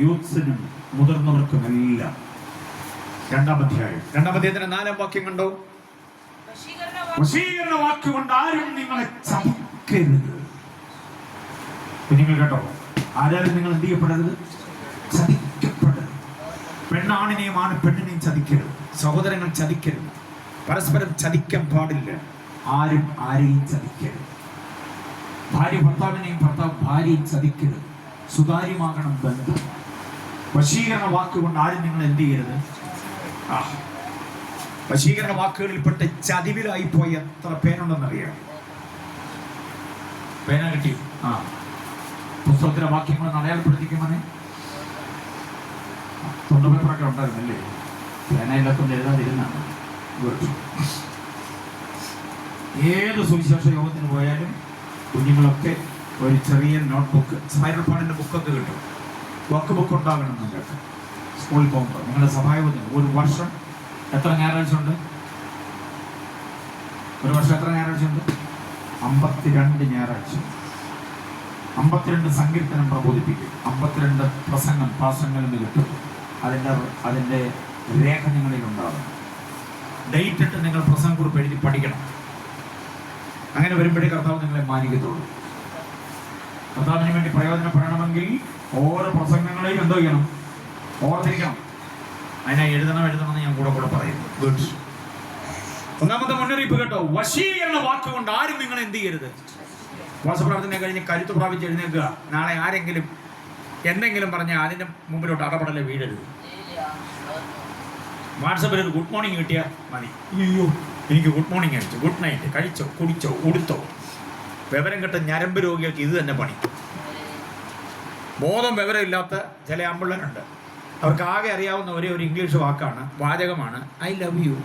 യൂത്ത്സിനും മുതിർന്നവർക്കും എല്ലാം. 2-ാം അധ്യായം 2-ാം അധ്യായത്തിന്റെ 4-ാം വാക്യം കണ്ടോ? വശീകരണ വാക്കുകൊണ്ട് ആരും നിങ്ങളെ ചതിക്കരുത്. നിങ്ങൾ കേട്ടോ, ആരാലും നിങ്ങൾ എന്ത് ചെയ്യപ്പെടരുത്? ചതിക്കപ്പെടരുത്. പെണ്ണാണിനെയും ആണ് പെണ്ണിനെയും ചതിക്കരുത്. സഹോദരങ്ങൾ ചതിക്കരുത്. പരസ്പരം ചതിക്കാൻ പാടില്ല. ആരും ആരെയും ചതിക്കരുത്. ഭാര്യ ഭർത്താവിനെയും ഭർത്താവ് ഭാര്യയും ചതിക്കരുത്. സുതാര്യമാകണം ബന്ധം. വശീകരണ വാക്കുകൊണ്ട് ആരും നിങ്ങൾ എന്ത് ചെയ്യരുത്? വശീകരണ വാക്കുകളിൽപ്പെട്ട് ചതിവിലായി പോയി എത്ര പേരുണ്ടെന്നറിയാം. പേന കിട്ടി പുസ്തകത്തിലെ വാക്യങ്ങൾ അടയാളപ്പെടുത്തിക്കുമനെ. തൊണ്ടുപേപ്പറൊക്കെ ഉണ്ടായിരുന്നല്ലേ? പേനയിലൊക്കെ എഴുതാതിരുന്നാണ്. ഏത് സുവിശേഷ യോഗത്തിന് പോയാലും കുഞ്ഞുങ്ങളൊക്കെ ഒരു ചെറിയ നോട്ട്ബുക്ക്, സ്പൈറൽ പാണിന്റെ ബുക്കൊക്കെ കിട്ടും. ബുക്ക് ഉണ്ടാകണം നിങ്ങൾക്ക് സ്കൂളിൽ പോകുമ്പോൾ. നിങ്ങളുടെ സഹായത്തിന് ഒരു വർഷം എത്ര ഞായറാഴ്ച ഉണ്ട്? ഒരു വർഷം എത്ര ഞായറാഴ്ച ഉണ്ട്? 52 ഞായറാഴ്ച. 52 സങ്കീർത്തനം പ്രബോധിപ്പിക്കും. 52 പാസങ്ങളിൽ നിന്ന് കിട്ടും. അതിൻ്റെ രേഖ നിങ്ങളിൽ ഉണ്ടാകും. ഡേറ്റ് ഇട്ട് നിങ്ങൾ പ്രസംഗക്കുറിപ്പ് എഴുതി പഠിക്കണം. അങ്ങനെ വരുമ്പോഴേ കർത്താവ് നിങ്ങളെ മാനിക്കത്തുള്ളൂ. കർത്താവിന് വേണ്ടി പ്രയോജനപ്പെടണമെങ്കിൽ ഓരോ പ്രസംഗങ്ങളെയും എന്തോ ചെയ്യണം? ഓർത്തിരിക്കണം. അതിനായി എഴുതണമെന്ന് ഞാൻ കൂടെ പറയുന്നു. ഗുഡ്. 1-ാമത്തെ മുന്നറിയിപ്പ് കേട്ടോ, വശീകരണ വാക്കുകൊണ്ട് ആരും നിങ്ങൾ എന്ത് ചെയ്യരുത്? വാസപ്രാർത്ഥന കഴിഞ്ഞ് കരുത്ത് പ്രാപിച്ച് എഴുന്നേൽക്കുക. നാളെ ആരെങ്കിലും എന്തെങ്കിലും പറഞ്ഞാൽ അതിൻ്റെ മുമ്പിലോട്ട് അടപടലെ വീഴരുത്. വാട്സപ്പിൽ ഒരു ഗുഡ് മോർണിംഗ് കിട്ടിയാൽ മതി. അയ്യോ, എനിക്ക് ഗുഡ് മോർണിംഗ് അയച്ചു, ഗുഡ് നൈറ്റ്, കഴിച്ചോ, കുടിച്ചോ, ഉടുത്തോ. വിവരം കെട്ട ഞരമ്പ് രോഗികൾക്ക് ഇത് തന്നെ പണി. ബോധം വിവരമില്ലാത്ത ചില ആമ്പിള്ളേരുണ്ട്. അവർക്ക് ആകെ അറിയാവുന്ന ഒരേ ഒരു ഇംഗ്ലീഷ് വാചകമാണ് ഐ ലവ് യു.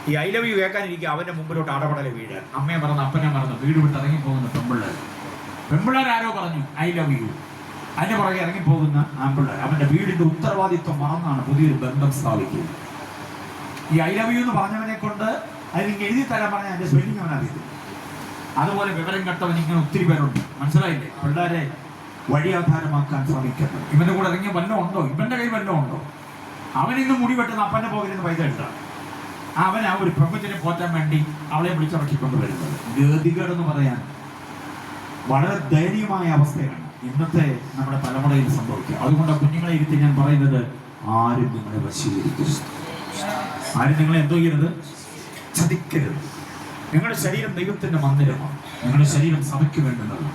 ഈ ഐ ലവ് യു കേൾക്കാനിരിക്കുക അവൻ്റെ മുമ്പിലോട്ട് അടപടലെ വീഴുക. അമ്മയെ മറന്ന് അപ്പനെ മറന്ന് വീട് വിട്ട് ഇറങ്ങിപ്പോകുന്ന പെമ്പിള്ളേർ ആരോ പറഞ്ഞു ഐ ലവ് യു. അതിൻ്റെ പുറകെ ഇറങ്ങിപ്പോകുന്ന ആമ്പിള്ളേർ അവൻ്റെ വീടിൻ്റെ ഉത്തരവാദിത്വം മറന്നാണ് പുതിയൊരു ബന്ധം സ്ഥാപിക്കുന്നത്. ഈ ഐ ലവ് യു എന്ന് പറഞ്ഞവനെ കൊണ്ട് അതിന് എഴുതി തരാൻ പറഞ്ഞാൽ അതിൻ്റെ സ്പെല്ലിംഗ് അവനറിയില്ല. അതുപോലെ വിവരം കെട്ടവൻ ഇങ്ങനെ ഒത്തിരി പേരുണ്ട്. മനസ്സിലായില്ലേ? പിള്ളേരെ വഴിയാധാരമാക്കാൻ ശ്രമിക്കുന്നത്. ഇവൻ്റെ കൂടെ ഇറങ്ങിയ വല്ലതും ഉണ്ടോ? ഇവൻ്റെ കയ്യിൽ വല്ലതും ഉണ്ടോ? അവനിന്ന് മുടി വെട്ടുന്ന അപ്പൻ്റെ പോകരുന്ന് പൈസ എടുത്താണ്. അവൻ ആ ഒരു പ്രപഞ്ചനെ പോറ്റാൻ വേണ്ടി അവളെ വിളിച്ചിറക്കിക്കൊണ്ട് വരുന്നത്. ഗതികേടെന്ന് പറയാൻ വളരെ ദയനീയമായ അവസ്ഥയാണ് ഇന്നത്തെ നമ്മുടെ തലമുറയിൽ സംഭവിക്കുക. അതുകൊണ്ട് കുഞ്ഞുങ്ങളെ ഇരുത്തി ഞാൻ പറയുന്നത്, ആരും നിങ്ങളെ വശീകരിക്കരുത്. ആരും നിങ്ങളെ എന്തോ ചെയ്യരുത്? ചതിക്കരുത്. നിങ്ങളുടെ ശരീരം ദൈവത്തിന്റെ മന്ദിരമാണ്. നിങ്ങളുടെ ശരീരം സഭയ്ക്ക് വേണ്ടുന്നതാണ്.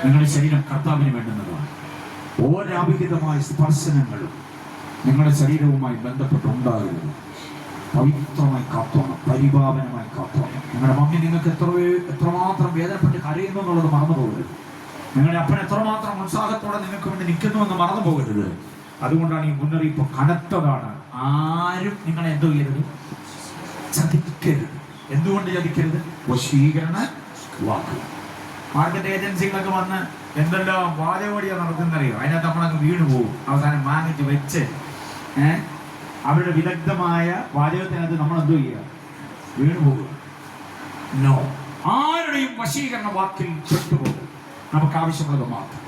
നിങ്ങളുടെ ശരീരം കർത്താവിന് വേണ്ടുന്നതാണ്. ഓരവിഹിതമായ സ്പർശനങ്ങളും നിങ്ങളുടെ ശരീരവുമായി ബന്ധപ്പെട്ടുണ്ടാകരുത്. പവിത്രമായി കാത്തോണം, പരിപാവനമായി കാത്തോണം. നിങ്ങളുടെ മമ്മി നിങ്ങൾക്ക് എത്രമാത്രം വേദനപ്പെട്ട് കരയുന്നു എന്നുള്ളത് മറന്നു പോകരുത്. നിങ്ങളുടെ അപ്പൻ എത്രമാത്രം ഉത്സാഹത്തോടെ നിങ്ങൾക്ക് വേണ്ടി നിൽക്കുന്നു എന്ന് മറന്നു പോകരുത്. അതുകൊണ്ടാണ് ഈ മുന്നറിയിപ്പ് കനത്തതാണ്. ആരും നിങ്ങളെ എന്തോ ചെയ്യരുത്? ചതിക്കരുത്. എന്തുകൊണ്ട് ചതിക്കരുത്? വശീകരണ വാക്ക്. മാർക്കറ്റ് ഏജൻസികളൊക്കെ വന്ന് എന്തെല്ലാം വാചകോടിയാണ് നടത്തുന്നറിയോ? അതിനകത്ത് നമ്മളങ്ങ് വീണ് പോകും. അവസാനം വാങ്ങിച്ച് വെച്ച് അവരുടെ വിദഗ്ധമായ വാചകത്തിനകത്ത് നമ്മൾ എന്തോ ചെയ്യുക? വീണ് പോകുക. നോ, ആരുടെയും വശീകരണ വാക്കിൽ പെട്ടുപോകും. നമുക്ക് ആവശ്യമുള്ളത് മാത്രം.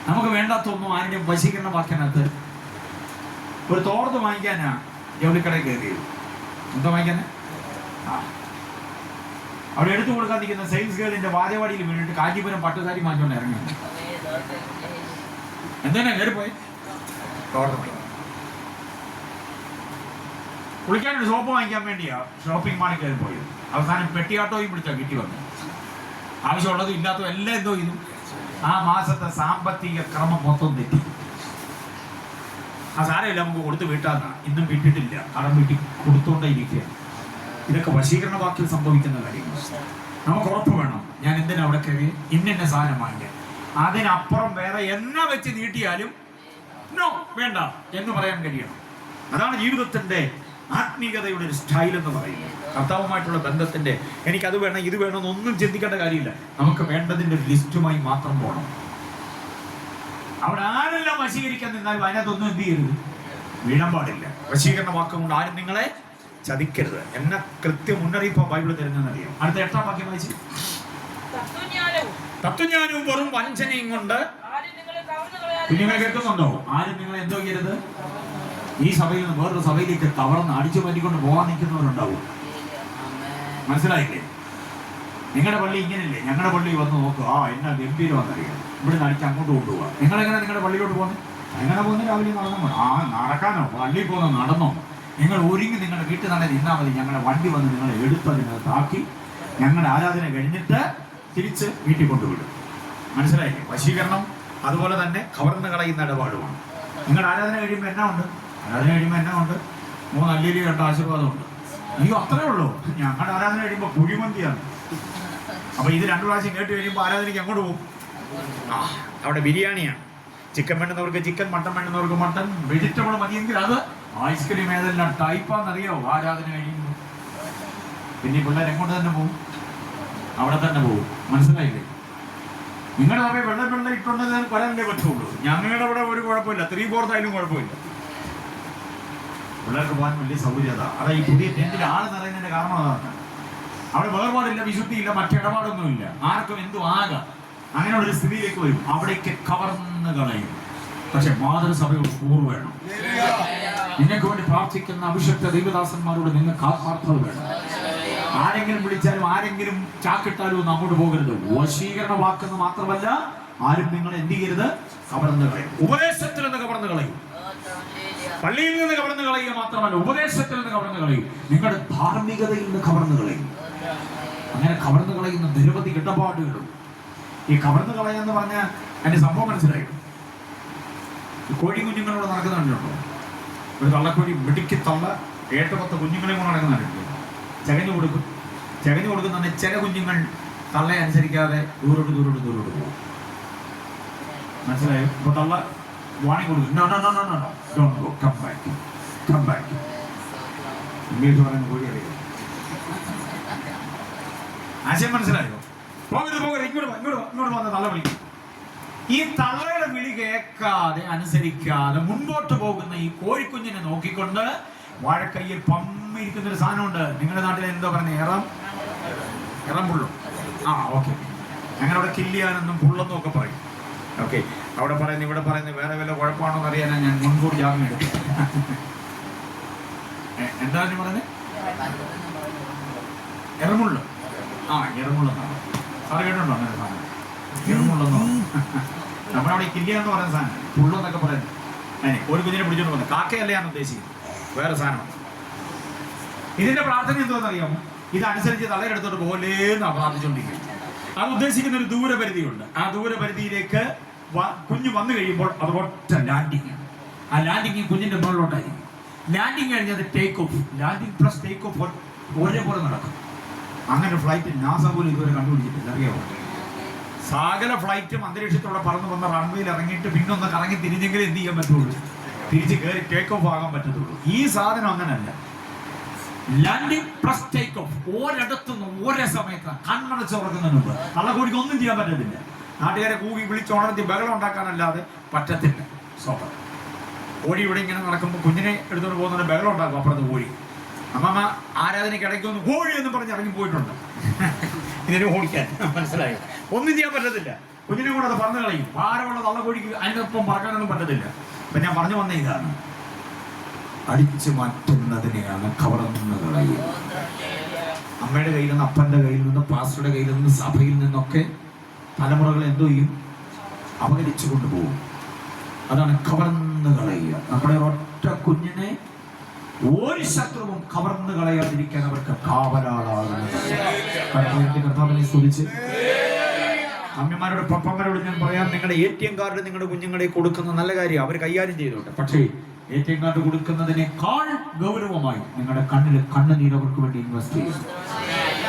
നമുക്ക് വേണ്ടാത്തൊന്നും ആരുടെയും വശീകരണ വാക്കിനകത്ത്. ഒരു തോർത്ത് വാങ്ങിക്കാനാ ജോലിക്കടയിൽ കയറിയത്. എന്താ വാങ്ങിക്കാനാ? അവിടെ എടുത്തു കൊടുക്കാൻ നിൽക്കുന്ന സെയിൽസ് ഗേളിന്റെ വാചകവാടിയിൽ വീണിട്ട് കാഞ്ചീപുരം പട്ടുസാരി വാങ്ങിച്ചോണ്ട് ഇറങ്ങി. എന്തിനാ കയറിപ്പോയി? കുളിക്കാനൊരു സോപ്പ് വാങ്ങിക്കാൻ വേണ്ടിയാ ഷോപ്പിംഗ് മാളിൽ കയറി പോയത്. അവസാനം പെട്ടിയാട്ടോയും പിടിച്ചാ കിട്ടി വന്നു. ആവശ്യമുള്ളതും ഇല്ലാത്തതും എല്ലാം എന്തോ ചെയ്തു. ആ മാസത്തെ സാമ്പത്തിക ക്രമം മൊത്തം തെറ്റി. ആ സാരമില്ല, നമുക്ക് കൊടുത്ത് വീട്ടാന്നാണ്. ഇന്നും വിട്ടിട്ടില്ല, കടം വീട്ടി കൊടുത്തോണ്ടേ ഇരിക്കുകയാണ്. ഇതൊക്കെ വശീകരണ വാക്കിൽ സംഭവിക്കുന്ന കാര്യങ്ങൾ. നമുക്ക് ഉറപ്പ് വേണം, ഞാൻ എന്തിനാ അവിടെ കയറി ഇന്ന സാധനം വാങ്ങിക്കാൻ. അതിനപ്പുറം വേറെ എന്നാ വെച്ച് നീട്ടിയാലും നോ, വേണ്ട എന്ന് പറയാൻ കഴിയണം. അതാണ് ജീവിതത്തിന്റെ ആത്മീയതയുടെ ഒരു സ്റ്റൈൽ എന്ന് പറയുന്നത്. കർത്താവുമായിട്ടുള്ള ബന്ധത്തിന്റെ എനിക്കത് വേണം ഇത് വേണമെന്നൊന്നും ചിന്തിക്കേണ്ട കാര്യമില്ല. നമുക്ക് വേണ്ടതിന്റെ ഒരു ലിസ്റ്റുമായി മാത്രം പോകണം. അവിടെ ആരെല്ലാം വശീകരിക്കാൻ നിന്നാലും അതിനകത്തൊന്നും എന്ത് ചെയ്യരുത്? വീഴാൻ പാടില്ല. വശീകരണ വാക്കും കൊണ്ട് ആരും നിങ്ങളെ ചതിക്കരുത് എന്ന കൃത്യ മുന്നറിയിപ്പ് ബൈബിൾ തരുന്നറിയാം. അടുത്ത 8-ാം വാക്യം വായിച്ചു. തത്വജ്ഞാനവും വെറും വഞ്ചനയും കൊണ്ട് കുഞ്ഞുങ്ങളെ കേൾക്കുന്നുണ്ടോ? ആരും നിങ്ങളെ എന്തോ ചെയ്യരുത്. ഈ സഭയിൽ നിന്ന് വേറൊരു സഭയിലേക്ക് കവർന്ന് അടിച്ചു മാറ്റിക്കൊണ്ട് പോകാൻ നിൽക്കുന്നവരുണ്ടാവും. മനസ്സിലായില്ലേ? നിങ്ങളുടെ പള്ളി ഇങ്ങനെയല്ലേ? ഞങ്ങളുടെ പള്ളി വന്ന് നോക്കുക, എന്നാ ഗംഭീരം വന്നറിയാം, ഇവിടെ നിന്ന് അടിച്ച് അങ്ങോട്ട് കൊണ്ടുപോകാം. നിങ്ങളെങ്ങനെ നിങ്ങളുടെ പള്ളിയിലോട്ട് പോകുന്നത്? എങ്ങനെ പോകുന്നത്? രാവിലെ നടന്നോ? നടക്കാനോ? പള്ളിയിൽ പോകുന്നോ? നടന്നോ? നിങ്ങൾ ഒരുങ്ങി നിങ്ങളുടെ വീട്ടിൽ തന്നെ നിന്നാൽ മതി. ഞങ്ങളുടെ വണ്ടി വന്ന് നിങ്ങളെ എടുത്ത് അതിനകത്താക്കി ഞങ്ങളുടെ ആരാധന കഴിഞ്ഞിട്ട് തിരിച്ച് വീട്ടിൽ കൊണ്ടുവിടും. മനസ്സിലായില്ലേ? വശീകരണം അതുപോലെ തന്നെ കവർന്ന് കളയുന്ന ഇടപാടുമാണ്. നിങ്ങളുടെ ആരാധന കഴിയുമ്പോൾ എന്നാ ഉണ്ട്? ആരാധന കഴിയുമ്പോൾ എന്നാ ഉണ്ട്? 3 അല്ലേലി 2 ആശീർവാദമുണ്ട്. അയ്യോ, അത്രേ ഉള്ളൂ. ഞങ്ങളുടെ ആരാധന കഴിയുമ്പോൾ കുഴിമന്തിയാണ്. അപ്പൊ ഇത് 2 പ്രാവശ്യം കേട്ട് കഴിയുമ്പോൾ ആരാധനയ്ക്ക് അങ്ങോട്ട് പോകും. അവിടെ ബിരിയാണിയാണ്. ചിക്കൻ വേണ്ടുന്നവർക്ക് ചിക്കൻ, മട്ടൻ വേണ്ടുന്നവർക്ക് മട്ടൻ, വെജിറ്റബിൾ മതിയെങ്കിൽ അത്, ഐസ്ക്രീം ഏതെല്ലാം ടൈപ്പാന്നറിയോ ആരാധന കഴിയുമ്പോൾ. പിന്നെ പിള്ളേർ എങ്ങോട്ട് തന്നെ പോകും? അവിടെ തന്നെ പോകും. മനസ്സിലായില്ലേ? നിങ്ങളുടെ സഭയിൽ വെള്ളം ഇട്ടുണ്ടെങ്കിൽ വരാനല്ലേ പറ്റുള്ളൂ. ഞങ്ങളുടെ അവിടെ ഒരു കുഴപ്പമില്ല, 3/4 ആയാലും കുഴപ്പമില്ല. പിള്ളേർക്ക് പോകാൻ വലിയ സൗകര്യത. അതാ ഈ പുതിയ ടെന്റിൽ ആള് നിറയുന്നതിന്റെ കാരണം അതാണ്. അവിടെ വേർപാടില്ല, വിശുദ്ധിയില്ല, മറ്റേടപാടൊന്നുമില്ല, ആർക്കും എന്തും ആകാം. അങ്ങനെയുള്ളൊരു സ്ഥിതിയിലേക്ക് വരും. അവിടേക്ക് കവർന്ന് കളയും. പക്ഷെ മാതൃസഭയോട് കൂറ് വേണം. നിങ്ങൾക്ക് വേണ്ടി പ്രാർത്ഥിക്കുന്ന അഭിഷക്ത ദൈവദാസന്മാരോട് നിങ്ങൾക്ക് ആത്മാർത്ഥത വേണം. ആരെങ്കിലും വിളിച്ചാലും ആരെങ്കിലും ചാക്കിട്ടാലും ഒന്നും അങ്ങോട്ട് പോകരുത്. വശീകരണ വാക്കെന്ന് മാത്രമല്ല, ആരും നിങ്ങളെ എന്ത് ചെയ്യരുത്? കവർന്ന് കളയും. ഉപദേശത്തിൽ നിന്ന് കവർന്ന് കളയും. പള്ളിയിൽ നിന്ന് കവർന്ന് കളയുക മാത്രമല്ല, ഉപദേശത്തിൽ നിന്ന് കവർന്ന് കളയും. നിങ്ങളുടെ ധാർമ്മികതയിൽ നിന്ന് കവർന്ന് കളയും. അങ്ങനെ കവർന്ന് കളയുന്ന നിരവധി ഇടപാടുകളും. ഈ കവർന്ന് കളയാന്ന് പറഞ്ഞാൽ എന്റെ സംഭവം മനസ്സിലായി. കോഴി കുഞ്ഞുങ്ങളോട് നടക്കുന്നുണ്ടോ? ഒരു തള്ളക്കോഴി മിടുക്കി തള്ള 8-10 കുഞ്ഞുങ്ങളെ കൊണ്ട് നടക്കുന്നുണ്ട്. ചകഞ്ഞു കൊടുക്കുന്ന ചില കുഞ്ഞുങ്ങൾ തള്ളയെ അനുസരിക്കാതെ ദൂരോട്ട് പോകും. മനസ്സിലായോ? ഇപ്പൊ തള്ള വാണി കൊടുക്കും. ഇംഗ്ലീഷ് പറയുന്ന കോഴി അറിയാം. ആശയം മനസ്സിലായോ? പോകരുത്, ഇങ്ങോട്ട് വന്ന തള്ള വിളിക്കും. ഈ തള്ളയുടെ വിളി കേൾക്കാതെ അനുസരിക്കാതെ മുൻപോട്ട് പോകുന്ന ഈ കോഴിക്കുഞ്ഞിനെ നോക്കിക്കൊണ്ട് വാഴക്കയ്യിൽ പമ്മിരിക്കുന്ന ഒരു സാധനമുണ്ട്. നിങ്ങളുടെ നാട്ടിൽ എന്തോ പറയുന്നത്? ഇറമ്പുള്ളും. ഓക്കെ. അങ്ങനെ അവിടെ കില്ലിയാനെന്നും പുള്ളെന്നും ഒക്കെ പറയും. ഓക്കെ. അവിടെ പറയുന്നത് ഇവിടെ പറയുന്നത് വേറെ വല്ല കുഴപ്പമാണോ എന്ന് അറിയാനാണ് ഞാൻ മുൻകൂട്ടി ജാമ്യം എടുക്കും. എന്താണ് പറയുന്നത്? ഇറമുള്ളു. ഇറമുള്ളെന്നാണ് സാറ് കേട്ടുണ്ടോ? അങ്ങനെ സാധനം ഇറമുള്ളെന്നോ? നമ്മളവിടെ കില്ലിയ എന്ന് പറയുന്ന സാധനം പുള്ളെന്നൊക്കെ പറയുന്നത്. ഒരു കുഞ്ഞിനെ പിടിച്ചോണ്ട് പോകുന്നത് കാക്കയല്ല ഞാൻ ഉദ്ദേശിക്കുന്നത്, വേറെ സാധനമാണ്. ഇതിന്റെ പ്രാർത്ഥന എന്തോന്നറിയാമോ? ഇതനുസരിച്ച് തള്ളയെടുത്തോട്ട് പോലേന്നാ പ്രാർത്ഥിച്ചുകൊണ്ടിരിക്കുന്നത്. അത് ഉദ്ദേശിക്കുന്ന ഒരു ദൂരപരിധിയുണ്ട്. ആ ദൂരപരിധിയിലേക്ക് കുഞ്ഞ് വന്നു കഴിയുമ്പോൾ അത് ഒറ്റ ലാൻഡിങ്. ആ ലാൻഡിങ് കുഞ്ഞിന്റെ മുകളിലോട്ടായിരിക്കും. ലാൻഡിങ് കഴിഞ്ഞത് take off. Landing plus take off ഒരേപോലെ നടക്കും. അങ്ങനെ ഫ്ലൈറ്റ് നാസ പോലും ഇതുവരെ കണ്ടുപിടിച്ചിട്ടില്ല. അറിയാമോ? സകല ഫ്ലൈറ്റും അന്തരീക്ഷത്തോടെ പറന്നു വന്ന റൺവേയിൽ ഇറങ്ങിയിട്ട് പിന്നൊന്ന് കറങ്ങി തിരിഞ്ഞെങ്കിലും എന്ത് ചെയ്യാൻ പറ്റുള്ളൂ? തിരിച്ച് കയറി ടേക്ക് ഓഫ് ആകാൻ പറ്റത്തുള്ളൂ. ഈ സാധനം അങ്ങനല്ല. ലാൻഡിങ് പ്ലസ് ടേക്ക് ഓഫ് ഒരിടത്തുനിന്ന് ഒരേ സമയത്താണ്. കണ്ണടച്ച് ഉറക്കുന്നതിന് മുമ്പ് കള്ളക്കോടിക്ക് ഒന്നും ചെയ്യാൻ പറ്റത്തില്ല. നാട്ടുകാരെ കൂവി വിളിച്ചുണർത്തി ബഹളം ഉണ്ടാക്കാനല്ലാതെ പറ്റത്തില്ല. സോപ്പർ കോഴി ഇവിടെ ഇങ്ങനെ നടക്കുമ്പോൾ കുഞ്ഞിനെ എടുത്തുകൊണ്ട് പോകുന്നുണ്ട്, ബഹളം ഉണ്ടാക്കും അപ്പുറത്ത് കോഴി. അമ്മമ്മ ആരാധനയ്ക്ക് ഇടയ്ക്കൊന്ന് കോഴി എന്ന് പറഞ്ഞ് ഇറങ്ങി പോയിട്ടുണ്ട് ഇതിനെ ഓടിക്കാൻ. മനസ്സിലായോ? ഒന്നും ചെയ്യാൻ പറ്റത്തില്ല. കുഞ്ഞിനെ കൂടെ അത് പറഞ്ഞു കളയും. ഭാരമുള്ള തള്ളക്കോഴിക്ക് അതിനൊപ്പം പറക്കാനൊന്നും പറ്റത്തില്ല. അപ്പൊ ഞാൻ പറഞ്ഞു വന്ന ഇതാണ്, അടിച്ചു മാറ്റുന്നതിനെയാണ് കവർന്ന് കളയുക. അമ്മയുടെ കയ്യിൽ നിന്ന്, അപ്പന്റെ കയ്യിൽ നിന്ന്, പാസ്റ്ററുടെ കയ്യിൽ നിന്ന്, സഭയിൽ നിന്നൊക്കെ തലമുറകൾ എന്തോ ചെയ്യും? അപകരിച്ചു കൊണ്ടുപോകും. അതാണ് കവർന്ന് കളയുക. നമ്മുടെ ഒറ്റ കുഞ്ഞിനെ ഒരു ശത്രുവും കവർന്ന് കളയാതിരിക്കാൻ അവർക്ക് കാവലാളാകുന്നത്. കർത്താവിനെ സ്തുതിച്ച് അമ്മമാരോട് പപ്പന്മാരോട് ഞാൻ പറയാം, നിങ്ങളുടെ ATM കാർഡ് നിങ്ങളുടെ കുഞ്ഞുങ്ങളെ കൊടുക്കുന്ന നല്ല കാര്യം, അവർ കൈകാര്യം ചെയ്തോട്ടെ. പക്ഷേ ATM കാർഡ് കൊടുക്കുന്നതിനേക്കാൾ ഗൗരവമായി നിങ്ങളുടെ കണ്ണിൽ കണ്ണുനീര് അവർക്ക് വേണ്ടി ഇൻവെസ്റ്റ് ചെയ്യും.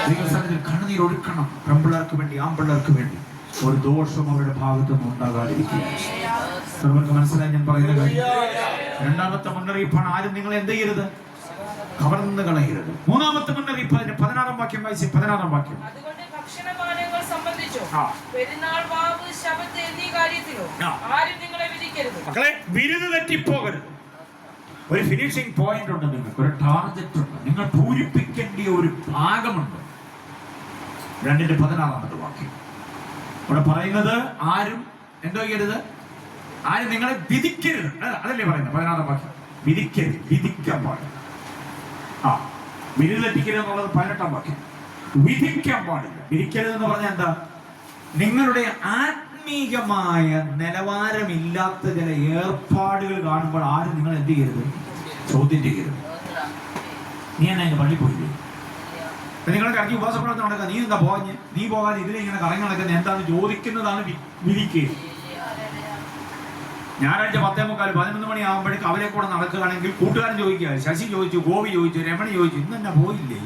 ദൈവസന്നിധിയിൽ കണ്ണുനീർ ഒഴുക്കണം. പെൺപിള്ളേർക്ക് വേണ്ടി, ആൺപിള്ളേർക്ക് വേണ്ടി. ഒരു ദോഷം അവരുടെ ഭാഗത്തുനിന്ന് ഉണ്ടാകാതിരിക്കുക. നമുക്ക് മനസ്സിലായി ഞാൻ പറയുന്ന കാര്യം. രണ്ടാമത്തെ മുന്നറിയിപ്പാണ്, ആരും നിങ്ങൾ എന്ത് ചെയ്യരുത്? കവർന്ന് കളയരുത്. മൂന്നാമത്തെ മുന്നറിയിപ്പ്, അതിന്റെ 16-ാം വാക്യം വായിച്ച്. 16-ാം വാക്യം. മക്കളെ, വിരുത് തെറ്റിപ്പോകരുത്. ഒരു ഫിനിഷിംഗ് പോയിന്റ് ഉണ്ട്, നിങ്ങൾക്ക് ഒരു ടാർഗറ്റ് ഉണ്ട്, നിങ്ങൾ പൂരിപ്പിക്കേണ്ട ഒരു ഭാഗമുണ്ട്. 2-ന്റെ 16-ാമത്തെ വാക്യം ഇവിടെ പറയുന്നത്, ആരും എന്തോ ചെയ്യരുത്? ആരും നിങ്ങളെ വിധിക്കരുത്. അതല്ലേ പറയുന്നത് 16-ാം വാക്യം. വിധിക്കരുത്, വിധിക്കാൻ പാടില്ല. വിധി തെറ്റിക്കരുത് എന്നുള്ളത് 18-ാം വാക്യം. വിധിക്കാൻ പാടില്ല. വിധിക്കരുത് എന്ന് പറഞ്ഞാൽ എന്താ? നിങ്ങളുടെ ആത്മീകമായ നിലവാരമില്ലാത്ത ചില ഏർപ്പാടുകൾ കാണുമ്പോൾ ആരും നിങ്ങൾ എന്ത് ചെയ്യരുത്? ചോദ്യം ചെയ്യരുത്. നീ എന്നാ അതിന്റെ പള്ളി പോയില്ലേ? നിങ്ങൾ കറക്കി ഉപവാസപ്രാർത്ഥന നടക്കുക, നീ എന്താ പോകാഞ്ഞ്? നീ പോകാൻ ഇതിനെ ഇങ്ങനെ കറങ്ങി നടക്കുന്നത് എന്താന്ന് ചോദിക്കുന്നതാണ് വിധിക്കുക. ഞായറാഴ്ച 10:45 11 മണി ആകുമ്പോഴേക്ക് അവരെ കൂടെ നടക്കുകയാണെങ്കിൽ കൂട്ടുകാരൻ ചോദിക്കുക, ശശി ചോദിച്ചു, ഗോപി ചോദിച്ചു, രമണി ചോദിച്ചു, ഇന്ന് എന്നാ പോയില്ലേ?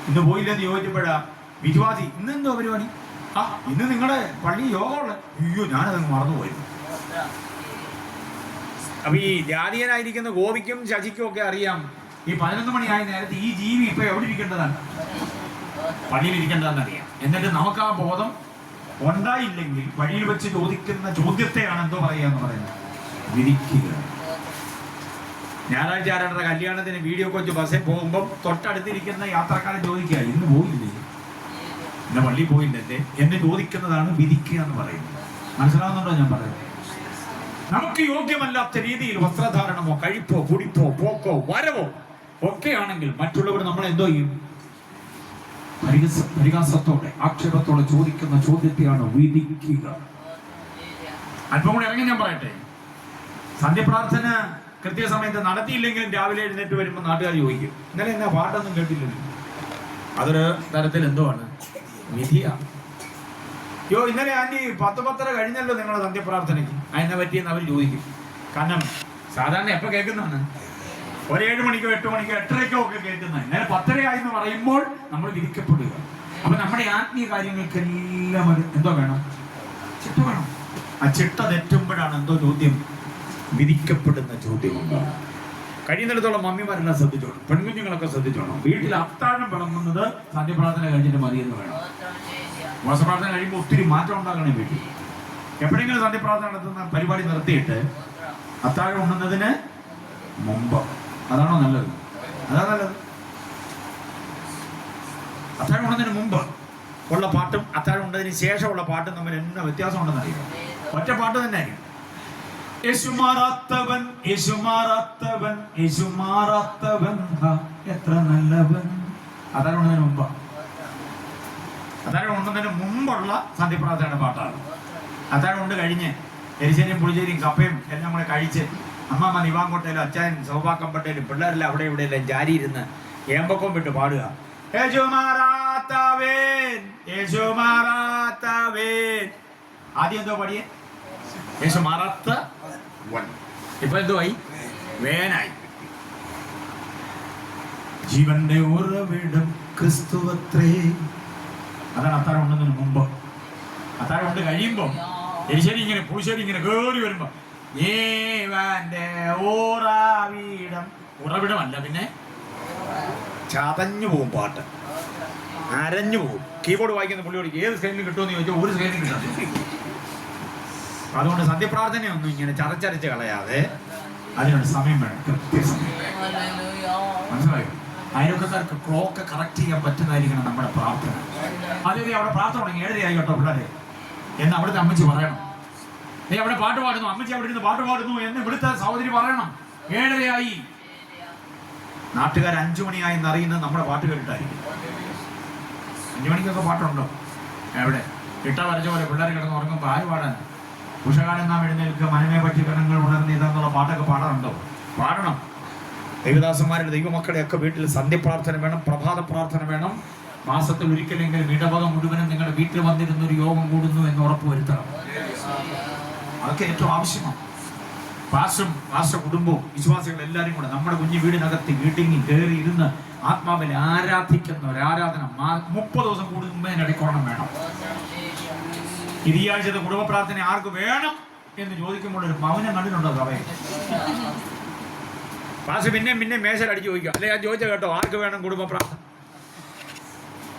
ഇന്ന് പോയില്ലെന്ന് ചോദിച്ചപ്പോഴാ വിശ്വാസി, ഇന്നെന്തോ പരിപാടി? ഇന്ന് നിങ്ങളുടെ പള്ളി യോഗമുള്ള. അയ്യോ, ഞാനതങ്ങ് മറന്നുപോയി. അപ്പൊ ഈ ജാതീയനായിരിക്കുന്ന ഗോപിക്കും ശശിക്കും ഒക്കെ അറിയാം ഈ 11 മണിയായ നേരത്തെ ഈ ജീവി ഇപ്പൊ എവിടെ ഇരിക്കേണ്ടതാണ്? പള്ളിയിൽ ഇരിക്കേണ്ടതെന്ന് അറിയാം. എന്നിട്ട് നമുക്ക് ആ ബോധം ഉണ്ടായില്ലെങ്കിൽ വഴിയിൽ വെച്ച് ചോദിക്കുന്ന ചോദ്യത്തെയാണ് എന്തോ പറയാന്ന് പറയുന്നത്? വിധിക്കുക. ഞായറാഴ്ച ആരാളുടെ കല്യാണത്തിന് വീഡിയോ കോച്ച് ബസ്സിൽ പോകുമ്പോൾ തൊട്ടടുത്തിരിക്കുന്ന യാത്രക്കാരൻ ചോദിക്കുക, ഇന്ന് പോയില്ലേ? ഇന്ന് പള്ളിയിൽ പോയില്ലേ എന്ന് ചോദിക്കുന്നതാണ് വിധിക്കുക എന്ന് പറയുന്നത്. മനസ്സിലാവുന്നുണ്ടോ ഞാൻ പറയുന്നത്? നമുക്ക് യോഗ്യമല്ലാത്ത രീതിയിൽ വസ്ത്രധാരണമോ കഴിപ്പോ കുടിപ്പോ പോക്കോ വരവോ ഒക്കെ ആണെങ്കിൽ മറ്റുള്ളവർ നമ്മളെ എന്തോ ചെയ്യും? പരിഹാസത്തോടെ ആക്ഷേപത്തോടെ ചോദിക്കുന്ന ചോദ്യത്തെയാണ് വിധിക്കുക. അല്പം കൂടെ ഇറങ്ങി ഞാൻ പറയട്ടെ. സന്ധ്യപ്രാർത്ഥന കൃത്യസമയത്ത് നടത്തിയില്ലെങ്കിലും രാവിലെ എഴുന്നേറ്റ് വരുമ്പോൾ നാട്ടുകാർ ചോദിക്കും, ഇന്നലെ എന്നാ പാട്ടൊന്നും കേട്ടില്ലല്ലോ. അതൊരു തരത്തിൽ എന്തോ ആണ്? വിധിയാണ്. ഇന്നലെ ആന്റി 10:10 കഴിഞ്ഞല്ലോ നിങ്ങളുടെ സന്ധ്യപ്രാർത്ഥനയ്ക്ക്, അതിനെ പറ്റിയെന്ന് അവർ ചോദിക്കും. കാരണം സാധാരണ എപ്പോൾ കേൾക്കുന്നതാണ്? ഒരു 7 മണിക്കോ 8 മണിക്കോ 8:30 ഒക്കെ കേൾക്കുന്നത്. ഇന്നലെ 10:30 ആയി എന്ന് പറയുമ്പോൾ നമ്മൾ വിധിക്കപ്പെടുക. അപ്പൊ നമ്മുടെ ആത്മീയ കാര്യങ്ങൾക്കെല്ലാം ഒരു എന്തോ വേണം? ചിട്ട വേണം. ആ ചിട്ട തെറ്റുമ്പോഴാണ് എന്തോ ചോദ്യം? വിധിക്കപ്പെടുന്ന ചോദ്യമുണ്ടാകും. കഴിയുന്നിടത്തോളം മമ്മിമാരെല്ലാം ശ്രദ്ധിച്ചോണം, പെൺകുഞ്ഞുങ്ങളൊക്കെ ശ്രദ്ധിച്ചോണം. വീട്ടിൽ അത്താഴം വിളമ്പുന്നത് സന്ധ്യപ്രാർത്ഥന കഴിഞ്ഞിട്ട് മതിയെന്ന് വേണം. ഉപവാസപ്രാർത്ഥന കഴിയുമ്പോൾ ഒത്തിരി മാറ്റം ഉണ്ടാകണേ വീട്ടിൽ. എപ്പോഴെങ്കിലും സന്ധ്യപ്രാർത്ഥന നടത്തുന്ന പരിപാടി നിർത്തിയിട്ട് അത്താഴം ഉണ്ണുന്നതിന് മുമ്പ്. അതാണോ നല്ലത്? അതാ നല്ലത്. അത്താഴം ഉണ്ണുന്നതിന് മുമ്പ് ഉള്ള പാട്ടും അത്താഴം ഉണ്ടതിന് ശേഷമുള്ള പാട്ടും തമ്മിൽ എന്നാ വ്യത്യാസം ഉണ്ടെന്ന് അറിയാം. ഒറ്റ പാട്ട് തന്നെ ആയിരിക്കും. യേശുമാറാത്തവൻ യേശുമാറാത്തവൻ യേശുമാറാത്തവൻ എത്ര നല്ലവൻ. അത്താഴം ഉണ്ണതിന് മുമ്പ്. അത്താഴം ഉണ്ണുന്നതിന് മുമ്പുള്ള സന്ധ്യപ്രാർത്ഥനയുടെ പാട്ടാണ്. അത്താഴം ഉണ്ട് കഴിഞ്ഞ് എരിശ്ശേരിയും പുളിശ്ശേരിയും കപ്പയും എല്ലാം കൂടെ കഴിച്ച് അമ്മമ്മ നിവാങ്കോട്ടയിലും അച്ഛൻ സൗഭാക്കമ്പട്ടയിലും പിള്ളേരെല്ലാം അവിടെ ഇവിടെ എല്ലാം ജാരിയിരുന്ന് ഏമ്പക്കം വിട്ട് പാടുക. ആദ്യം എന്തോ പാടിയേ? യേശു മാറാത്ത വൻ. ഇപ്പൊ എന്തുമായി? വേനായി. ജീവന്റെ ഉറവിടം ക്രിസ്തുവത്രേ. അതാണ് അത്താഴം ഉണ്ടെന്നതിന് മുമ്പ്. അത്താഴം ഉണ്ട് കഴിയുമ്പം എരിശ്ശേരി ഇങ്ങനെ പുളിശ്ശേരി ഇങ്ങനെ കേറി വരുമ്പോ ജീവന്റെ ഉറവിടം. ഉറവിടമല്ല, പിന്നെ ചതഞ്ഞു പോകും പാട്ട്, അരഞ്ഞു പോകും. കീബോർഡ് വായിക്കുന്ന പുള്ളിയോട് ഏത് സ്കെയിലിൽ കിട്ടുമെന്ന് ചോദിച്ചാൽ ഒരു സ്കെയിലും കിട്ടും. അതുകൊണ്ട് സന്ധ്യപ്രാർത്ഥനയൊന്നും ഇങ്ങനെ ചതച്ചരച്ച് കളയാതെ അതിനൊരു സമയം വേണം, കൃത്യസമയം. മനസ്സിലായോ? അയൽവക്കക്കാർക്ക് ക്ലോക്ക് കറക്റ്റ് ചെയ്യാൻ പറ്റുന്നതായിരിക്കണം നമ്മുടെ പ്രാർത്ഥന. അതേ അവിടെ പ്രാർത്ഥന തുടങ്ങി 7:30 ആയി കേട്ടോ പിള്ളേരെ എന്ന് അവിടുത്തെ അമ്മച്ചി പറയണം. നീ അവിടെ പാട്ട് പാടുന്നു, അമ്മച്ചി അവിടെ ഇരുന്ന് പാട്ട് പാടുന്നു എന്ന് ഇവിടുത്തെ സഹോദരി പറയണം. 7:30 ആയി. നാട്ടുകാർ 5 മണിയായി എന്നറിയുന്നത് നമ്മുടെ പാട്ട് കേട്ടിട്ടായിരിക്കും. 5 മണിക്കൊക്കെ പാട്ടുണ്ടോ? എവിടെ? ഇട്ട വരച്ച പോലെ പിള്ളേർ കിടന്ന് ഉറങ്ങുമ്പോൾ ആര് പാടാൻ? ഉഷകാലം നാം എഴുന്നേൽക്കുക, മനമേ പറ്റി കണങ്ങൾ ഉണർന്ന് ഇതെന്നുള്ള പാട്ടൊക്കെ പാടാറുണ്ടോ? പാടണം. ദൈവദാസന്മാരുടെ ദൈവമക്കളുടെയൊക്കെ വീട്ടിൽ സന്ധ്യപ്രാർത്ഥന വേണം, പ്രഭാത പ്രാർത്ഥന വേണം. മാസത്തിൽ ഒരിക്കലെങ്കിലും ഇടവക മുഴുവനും നിങ്ങളുടെ വീട്ടിൽ വന്നിരുന്ന ഒരു യോഗം കൂടുന്നു എന്ന് ഉറപ്പ് വരുത്തണം. അതൊക്കെ ഏറ്റവും ആവശ്യമാണ്. പാസ്റ്റർ കുടുംബവും വിശ്വാസികൾ എല്ലാവരും കൂടെ നമ്മുടെ കുഞ്ഞു വീടിനകത്ത് വീട്ടിൽ കയറി ഇരുന്ന് ആത്മാവിൽ ആരാധിക്കുന്ന ഒരു ആരാധന 30 ദിവസം കൂടുന്നതിനിടയ്ക്കോണം വേണം. ഈ ആഴ്ചത്തെ കുടുംബ പ്രാർത്ഥന ആർക്ക് വേണം എന്ന് ചോദിക്കുമ്പോൾ ഒരു മൗനം കണ്ടിട്ടുണ്ടോ സഭയിൽ? പാസ് പിന്നെ മേശയിൽ അടിച്ചു ചോദിക്കാം, അല്ലെ ഞാൻ ചോദിച്ച കേട്ടോ, ആർക്ക് വേണം കുടുംബ പ്രാർത്ഥന?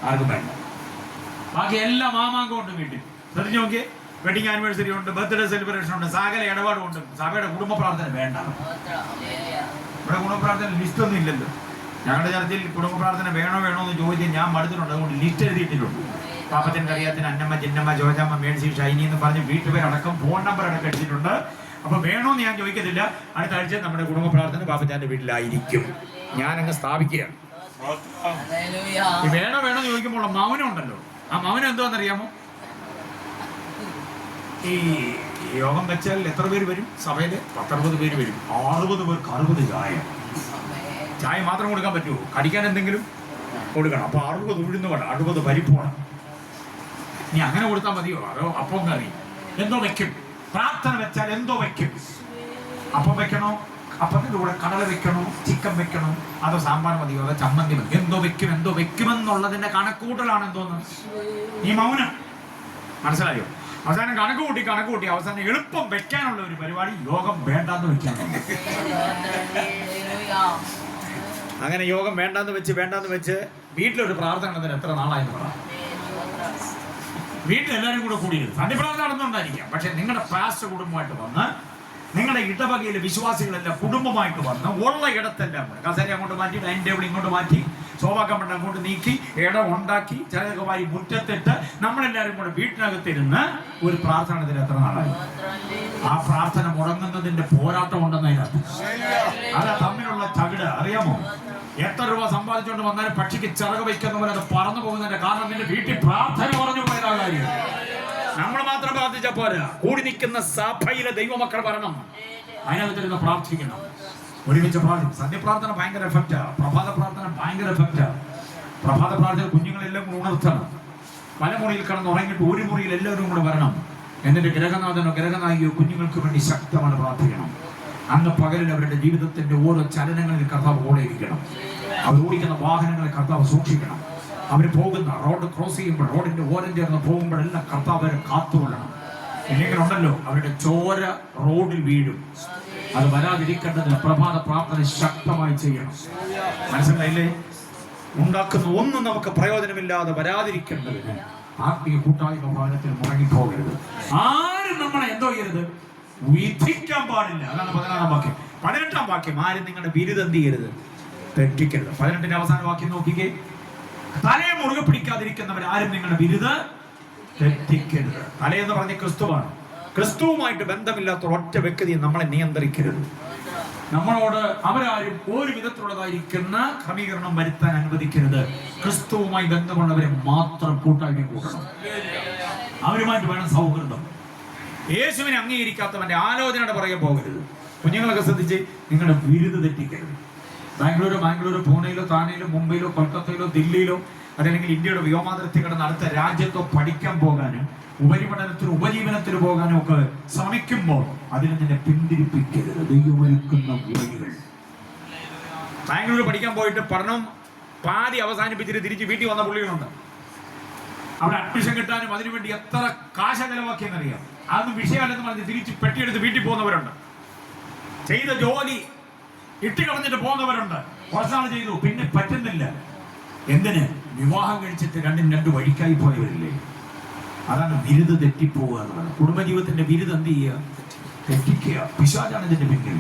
ആർക്കും വേണ്ട. ബാക്കി എല്ലാ മാമാങ്കം ഉണ്ട് വീട്ടിൽ. ശ്രദ്ധിച്ചു നോക്കിയേ, വെഡിങ് ആനിവേഴ്സറി ഉണ്ട്, ബർത്ത്ഡേ സെലിബ്രേഷൻ ഉണ്ട്, സകല ഇടപാടും ഉണ്ട്. സഭയുടെ കുടുംബ പ്രാർത്ഥന വേണ്ട. ഇവിടെ കുടുംബ പ്രാർത്ഥന ലിസ്റ്റ് ഒന്നും ഇല്ലല്ലോ. ഞങ്ങളുടെ ചർച്ചയിൽ കുടുംബ പ്രാർത്ഥന വേണോ എന്ന് ചോദിച്ചാൽ ഞാൻ മടുത്തിട്ടുണ്ട്. അതുകൊണ്ട് ലിസ്റ്റ് എഴുതിയിട്ടിട്ടുണ്ട്. പാപ്പത്തിന് കറിയാത്തിന് അന്നമ്മ, ചിന്നമ്മ, ജോജാമ്മ, മേഴ്സി, ഷൈനി എന്ന് പറഞ്ഞ് വീട്ടുപേരടക്കം ഫോൺ നമ്പർ അടക്കം എടുത്തിട്ടുണ്ട്. അപ്പൊ വേണോന്ന് ഞാൻ ചോദിക്കത്തില്ല. അടുത്ത ആഴ്ച നമ്മുടെ കുടുംബ പ്രാർത്ഥന പാപ്പച്ചാന്റെ വീട്ടിലായിരിക്കും. ഞാനങ്ങ് സ്ഥാപിക്കുകയാണ്. വേണോ വേണോന്ന് ചോദിക്കുമ്പോൾ മൗനം ഉണ്ടല്ലോ. ആ മൗനം എന്താണെന്നറിയാമോ? ഈ യോഗം വെച്ചാൽ എത്ര പേര് വരും? സഭയില് 10-60 പേര് വരും. 60 പേർക്ക് 60 ചായ മാത്രം കൊടുക്കാൻ പറ്റുമോ? കടിക്കാൻ എന്തെങ്കിലും കൊടുക്കണം. അപ്പൊ 60 ഉഴുന്ന് വേണം, 60 പരിപ്പ് വേണം. നീ അങ്ങനെ കൊടുത്താൽ മതിയോ? അതോ അപ്പം കറി എന്തോ വെക്കും? പ്രാർത്ഥന വെച്ചാൽ എന്തോ വെക്കും? അപ്പം വെക്കണോ? അപ്പത്തിൻ്റെ കൂടെ കടല വെക്കണോ? ചിക്കൻ വെക്കണോ? അതോ സാമ്പാർ മതിയോ? അതോ ചമ്മന്തി മതി? എന്തോ വെക്കുമെന്നുള്ളതിന്റെ കണക്കൂട്ടലാണ് എന്തോന്ന് ഈ മൗനം. മനസ്സിലായോ? അവസാനം കണക്ക് കൂട്ടി അവസാനം എളുപ്പം വെക്കാനുള്ള ഒരു പരിപാടി യോഗം വേണ്ടാന്ന് വെക്കാനുണ്ട്. അങ്ങനെ യോഗം വേണ്ടാന്ന് വെച്ച് വീട്ടിലൊരു പ്രാർത്ഥന നടന്നിട്ട് എത്ര നാളായെന്ന് പറയാം. വീട്ടിലെല്ലാവരും കൂടെ കൂടിയിരുന്നു സന്ധ്യ പ്രാർത്ഥന നടന്നുകൊണ്ടായിരിക്കാം. പക്ഷെ നിങ്ങളുടെ പാസ്റ്റർ കുടുംബമായിട്ട് വന്ന്, നിങ്ങളുടെ ഇടവകയിലെ വിശ്വാസികളെല്ലാം കുടുംബമായിട്ട് വന്ന് ഉള്ള ഇടത്തെല്ലാം കസേര അങ്ങോട്ട് മാറ്റി, ഡൈനിങ് ടേബിൾ ഇങ്ങോട്ട് മാറ്റി, സോഫാക്കമ്പട്ട അങ്ങോട്ട് നീക്കി, ഇടം ഉണ്ടാക്കി, ചിലതൊക്കെ വാരി മുറ്റത്തിട്ട് നമ്മളെല്ലാവരും കൂടെ വീട്ടിനകത്തിരുന്ന് ഒരു പ്രാർത്ഥന നടന്നിട്ട് എത്ര നാളായി? ആ പ്രാർത്ഥന മുടങ്ങുന്നതിന്റെ പോരാട്ടം ഉണ്ടെന്ന് അതിനകത്ത്. അതാ തമ്മിലുള്ള ചകിട്. അറിയാമോ? എത്ര രൂപ സമ്പാദിച്ചുകൊണ്ട് വന്നാലും പക്ഷിക്ക് ചിറക് വയ്ക്കുന്ന പോലെ അത് പറന്നു പോകുന്നതിന്റെ കാരണം നിന്റെ വീട്ടിൽ പ്രാർത്ഥന പറഞ്ഞു പോയതാ കാര്യം. നമ്മൾ മാത്രം പ്രാർത്ഥിച്ച പോരാ, കൂടി നിൽക്കുന്ന സഭയിലെ ദൈവമക്കൾ വരണം, അതിനകത്തിരുന്ന് പ്രാർത്ഥിക്കണം, ഒരുമിച്ച് പ്രാർത്ഥിക്കും. സന്ധ്യപ്രാർത്ഥന ഭയങ്കര എഫക്റ്റാ. പ്രഭാത പ്രാർത്ഥന ഭയങ്കര എഫക്റ്റാ. പ്രഭാത പ്രാർത്ഥന കുഞ്ഞുങ്ങളെല്ലാം ഉണർത്തണം. പല മുറിയിൽ കിടന്ന് ഉറങ്ങിയിട്ട് ഒരു മുറിയിൽ എല്ലാവരും കൂടെ വരണം. എന്നിട്ട് ഗ്രഹനാഥനോ ഗ്രഹനായികയോ കുഞ്ഞുങ്ങൾക്ക് വേണ്ടി ശക്തമാണ് പ്രാർത്ഥിക്കണം. അന്ന് പകലിൽ അവരുടെ ജീവിതത്തിന്റെ ഓരോ ചലനങ്ങളിൽ കർത്താവ് കൂടെ ഇരിക്കണം. അവർ ഓടിക്കുന്ന വാഹനങ്ങളെ കർത്താവ് സൂക്ഷിക്കണം. അവർ പോകുന്ന റോഡ് ക്രോസ് ചെയ്യുമ്പോൾ, റോഡിന്റെ ഓരം ചേർന്ന് പോകുമ്പോഴെല്ലാം കർത്താവ് അവരെ കാത്തുകൊള്ളണം. ഇല്ലെങ്കിൽ ഉണ്ടല്ലോ അവരുടെ ചോര റോഡിൽ വീഴും. അത് വരാതിരിക്കേണ്ടതിന് പ്രഭാത പ്രാർത്ഥന ശക്തമായി ചെയ്യണം. മനസ്സിലായില്ലേ? ഉണ്ടാക്കുന്ന ഒന്നും നമുക്ക് പ്രയോജനമില്ലാതെ വരാതിരിക്കേണ്ടതിന് ആത്മീയ കൂട്ടായ്മ ഭവനത്തിൽ മുടങ്ങിപ്പോകരുത്. ആരും നമ്മളെ എന്തോ ചെയ്യരുത്, വിധിക്കാൻ പാടില്ല. അതാണ് 16-ാം വാക്യം. 18-ാം വാക്യം, ആരും നിങ്ങളുടെ ബിരുദം എന്ത് ചെയ്യരുത്, തെറ്റിക്കരുത്. 18-ന്റെ അവസാന വാക്യം നോക്കിക്കേ. തലയെ മുറുകെ പിടിക്കാതിരിക്കുന്നവർ ആരും നിങ്ങളുടെ ബിരുദം തെറ്റിക്കരുത്. തലയെന്ന് പറഞ്ഞ ക്രിസ്തുവാണ്. ക്രിസ്തുവുമായിട്ട് ബന്ധമില്ലാത്ത ഒറ്റ വ്യക്തിയെ നമ്മളെ നിയന്ത്രിക്കരുത്. നമ്മളോട് അവരാരും ഒരു വിധത്തിലുള്ളതായിരിക്കുന്ന ക്രമീകരണം വരുത്താൻ അനുവദിക്കരുത്. ക്രിസ്തുവുമായി ബന്ധമുള്ളവരെ മാത്രം കൂട്ടായ്മ കൂട്ടണം. അവരുമായിട്ട് വേണം സൗഹൃദം. യേശുവിനെ അംഗീകരിക്കാത്തവന്റെ ആലോചനയുടെ പുറകെ പോകരുത്. കുഞ്ഞുങ്ങളൊക്കെ ശ്രദ്ധിച്ച് നിങ്ങളുടെ ബിരുദം തെറ്റിക്കരുത്. ബാംഗ്ലൂരോ പൂനെയിലോ താനെയിലോ മുംബൈയിലോ കൊൽക്കത്തയിലോ ദില്ലിയിലോ അതല്ലെങ്കിൽ ഇന്ത്യയുടെ വ്യോമാതിർത്തി കടന്ന് അടുത്ത രാജ്യത്തോ പഠിക്കാൻ പോകാനും ഉപരിപഠനത്തിന് ഉപജീവനത്തിന് പോകാനും ഒക്കെ ശ്രമിക്കുമ്പോൾ അതിന് നിന്നെ പിന്തിരിപ്പിക്കരുത്. ദൈവമൊരുക്കുന്ന വഴികൾ. ബാംഗ്ലൂർ പഠിക്കാൻ പോയിട്ട് പഠനം പാതി അവസാനിപ്പിച്ചിട്ട് തിരിച്ച് വീട്ടിൽ വന്ന പുള്ളികളുണ്ട്. അവിടെ അഡ്മിഷൻ കിട്ടാനും അതിനുവേണ്ടി എത്ര കാശ ചെലവാക്കിയെന്നറിയാം. അതൊന്നും വിഷയമല്ലെന്ന് പറഞ്ഞ് തിരിച്ച് പെട്ടിയെടുത്ത് വീട്ടിൽ പോകുന്നവരുണ്ട്. ചെയ്ത ജോലി ഇട്ടുകളഞ്ഞിട്ട് പോകുന്നവരുണ്ട്. കുറച്ചാൾ ചെയ്തു, പിന്നെ പറ്റുന്നില്ല. എന്തിന്? വിവാഹം കഴിച്ചിട്ട് രണ്ട് വഴിക്കായി പോയവരില്ലേ? അതാണ് ബിരുദം തെറ്റിപ്പോവുക എന്നുള്ളത്. കുടുംബജീവിതത്തിന്റെ ബിരുദം എന്ത് ചെയ്യുക? തെറ്റിക്കുക. പിശാചാണ് ഇതിന്റെ പിന്നിൽ.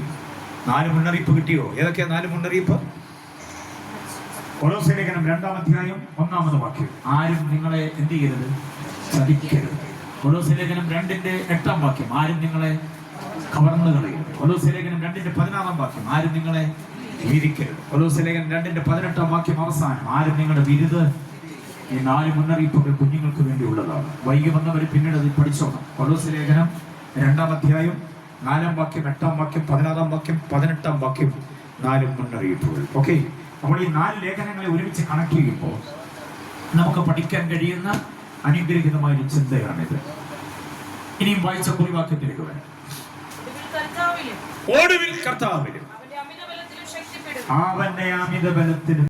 4 മുന്നറിയിപ്പ് കിട്ടിയോ? ഏതൊക്കെയാ 4 മുന്നറിയിപ്പ്? കൊലോസ്യ ലേഖനം 2-ാം അധ്യായം 1-ാമത് വാക്യം, ആരും നിങ്ങളെ എന്ത് ചെയ്യരുത്, ചതിക്കരുത്. കൊലോസ്യ ലേഖനം 2-ന്റെ 8-ാം വാക്യം, ആരും നിങ്ങളെ കവർന്നു കളയരുത്. കൊലോസ്യ ലേഖനം 2-ന്റെ 16-ാം വാക്യം, ആരും നിങ്ങളെ വീതിക്കരുത്. കൊലോസ്യ ലേഖനം 2-ന്റെ 18-ാം വാക്യം അവസാനം, ആരും നിങ്ങളുടെ ബിരുദം. ഈ 4 മുന്നറിയിപ്പുകൾ കുഞ്ഞുങ്ങൾക്ക് വേണ്ടിയുള്ളതാണ്. വൈകി വന്നവർ പിന്നീട് അത് പഠിച്ചോണം. കൊലോസ്യ ലേഖനം 2-ാം അധ്യായം 4-ാം വാക്യം, 8-ാം വാക്യം, 16-ാം വാക്യം, 18-ാം വാക്യം, 4 മുന്നറിയിപ്പുകൾ. ഓക്കെ, അപ്പോൾ ഈ 4 ലേഖനങ്ങളെ ഒരുമിച്ച് കണക്ട് ചെയ്യുമ്പോൾ നമുക്ക് പഠിക്കാൻ കഴിയുന്ന അനുഗ്രഹീതമായൊരു ചിന്തയാണിത്. ഇനിയും വായിച്ച കുറിവാക്യത്തിലേക്ക് വരാം. ഒടുവിൽ കർത്താവിലും അവന്റെ അമിത ബലത്തിലും